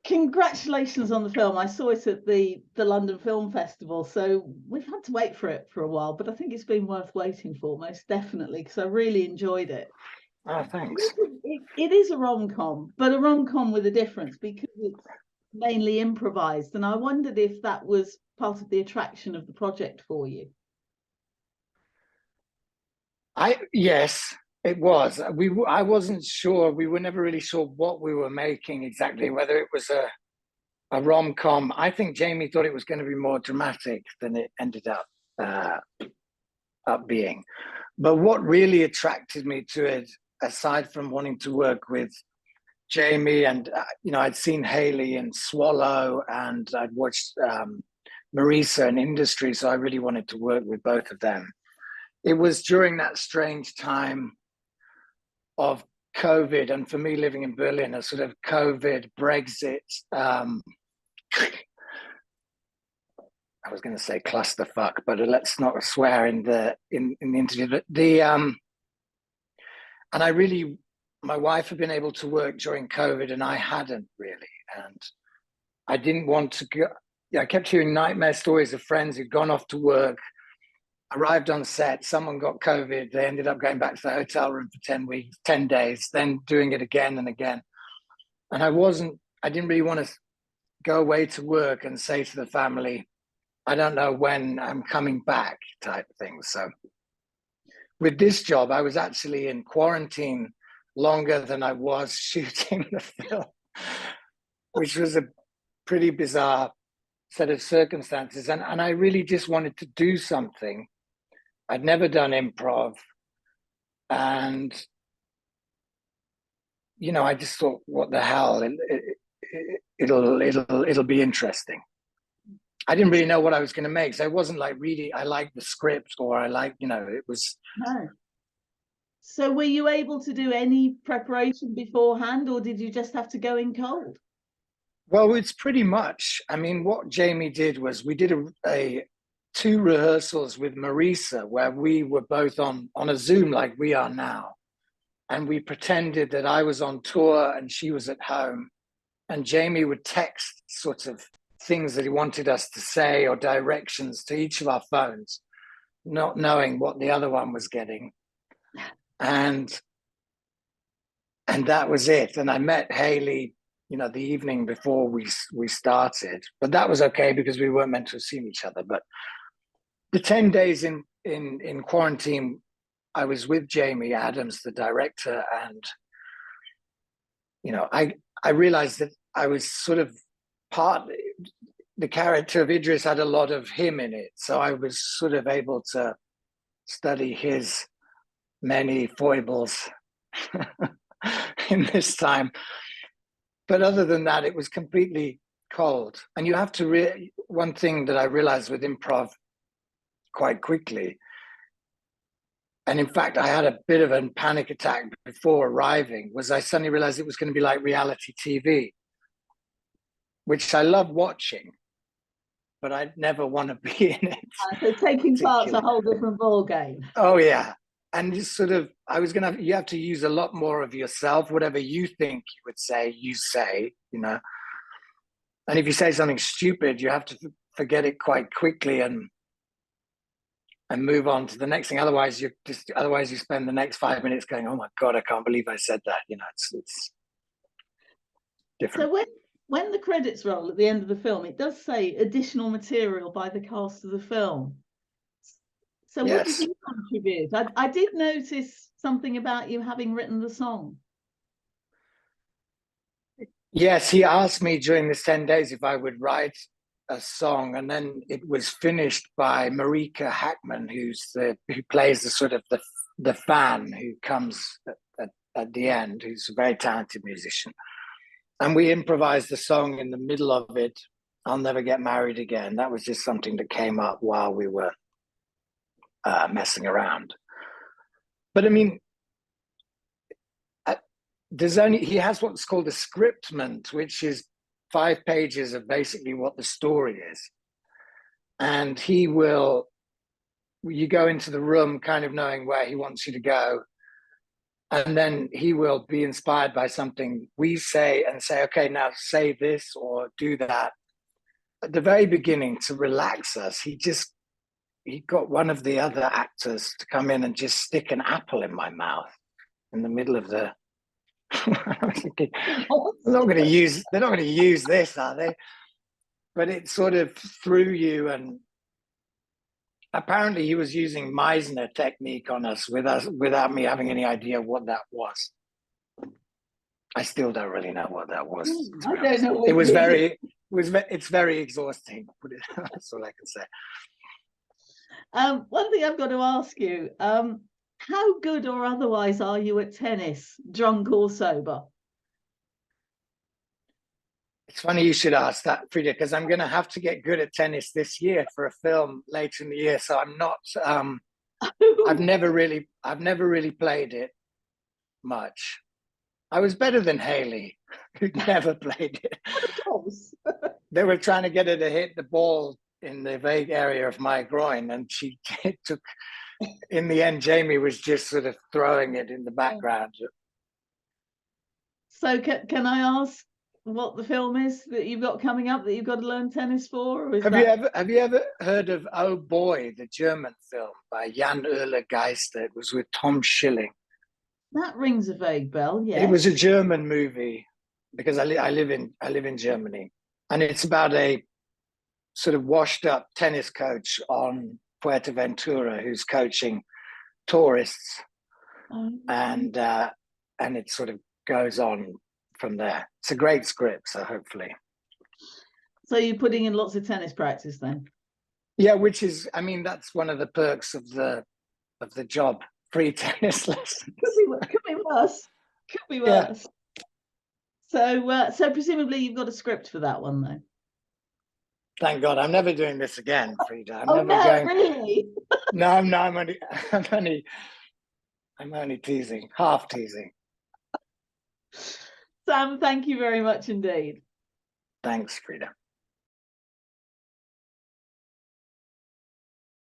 congratulations on the film. I saw it at the London Film Festival, so we've had to wait for it for a while, but I think it's been worth waiting for, most definitely, because I really enjoyed it. Oh, thanks. It is a rom-com, but a rom-com with a difference because it's mainly improvised, and I wondered if that was part of the attraction of the project for you. Yes, it was. I wasn't sure. We were never really sure what we were making exactly, whether it was a rom-com. I think Jamie thought it was going to be more dramatic than it ended up being. But what really attracted me to it, aside from wanting to work with Jamie, and I'd seen Haley in Swallow, and I'd watched Marisa in Industry, so I really wanted to work with both of them. It was during that strange time of COVID, and for me living in Berlin, a sort of COVID, Brexit, I was going to say clusterfuck, but let's not swear in the interview. But and I really, my wife had been able to work during COVID, and I hadn't really, and I didn't want to go. I kept hearing nightmare stories of friends who'd gone off to work, arrived on set, someone got COVID, they ended up going back to the hotel room for 10 weeks, 10 days, then doing it again and again. And I didn't really want to go away to work and say to the family, I don't know when I'm coming back type thing. So with this job, I was actually in quarantine longer than I was shooting the film, which was a pretty bizarre set of circumstances. And I really just wanted to do something. I'd never done improv. And, I just thought, what the hell? It'll be interesting. I didn't really know what I was going to make. So I wasn't like really, I liked the script, or I liked, it was. No. So were you able to do any preparation beforehand, or did you just have to go in cold? Well, it's pretty much, what Jamie did was we did two rehearsals with Marisa where we were both on a Zoom like we are now. And we pretended that I was on tour and she was at home. And Jamie would text sort of things that he wanted us to say or directions to each of our phones, not knowing what the other one was getting. And that was it. And I met Haley, the evening before we started, but that was okay because we weren't meant to have seen each other. But the 10 days in quarantine, I was with Jamie Adams, the director, and I realized that I was sort of the character of Idris had a lot of him in it, so I was sort of able to study his many foibles in this time. But other than that, it was completely cold. And you have to one thing that I realized with improv quite quickly, and in fact, I had a bit of a panic attack before arriving, was I suddenly realized it was going to be like reality TV, which I love watching, but I'd never want to be in it. So taking part's a whole different ball game. Oh, yeah. And just sort of, you have to use a lot more of yourself. Whatever you think you would say, you say, And if you say something stupid, you have to forget it quite quickly and move on to the next thing. Otherwise you spend the next 5 minutes going, oh my God, I can't believe I said that. It's different. So when the credits roll at the end of the film, it does say additional material by the cast of the film. So yes. What did you contribute? I did notice something about you having written the song. Yes, he asked me during this 10 days if I would write a song, and then it was finished by Marika Hackman, who plays the sort of the fan who comes at the end, who's a very talented musician. And we improvised the song in the middle of it, I'll Never Get Married Again. That was just something that came up while we were messing around. But he has what's called a scriptment, which is 5 pages of basically what the story is. And you go into the room kind of knowing where he wants you to go. And then he will be inspired by something we say and say, okay, now say this or do that. At the very beginning, to relax us, he got one of the other actors to come in and just stick an apple in my mouth in the middle of the. I was thinking, they're not going to use this, are they? But it sort of threw you, and apparently he was using Meisner technique on us without me having any idea what that was. I still don't really know what that was. I don't know what it was very. It's very exhausting. That's all I can say. One thing I've got to ask you, how good or otherwise are you at tennis, drunk or sober? It's funny you should ask that, Frida, because I'm going to have to get good at tennis this year for a film later in the year. So I'm not. I've never really played it much. I was better than Haley, who'd never played it. Of course. They were trying to get her to hit the ball in the vague area of my groin, and it took. In the end, Jamie was just sort of throwing it in the background. So can I ask what the film is that you've got coming up that you've got to learn tennis for? Or have you ever heard of Oh Boy, the German film by Jan Oehler Geister? It was with Tom Schilling. That rings a vague bell. Yes. It was a German movie because I live in Germany, and it's about a sort of washed up tennis coach on Fuerteventura who's coaching tourists, and it sort of goes on from there. It's a great script, so hopefully. So you're putting in lots of tennis practice then? Yeah, which is, I mean, that's one of the perks of the job. Free tennis lessons. Could be worse. Could be worse. Yeah. So presumably you've got a script for that one though. Thank God, I'm never doing this again, Frida. Really? No, I'm only teasing, half teasing. Sam, thank you very much indeed. Thanks, Frida.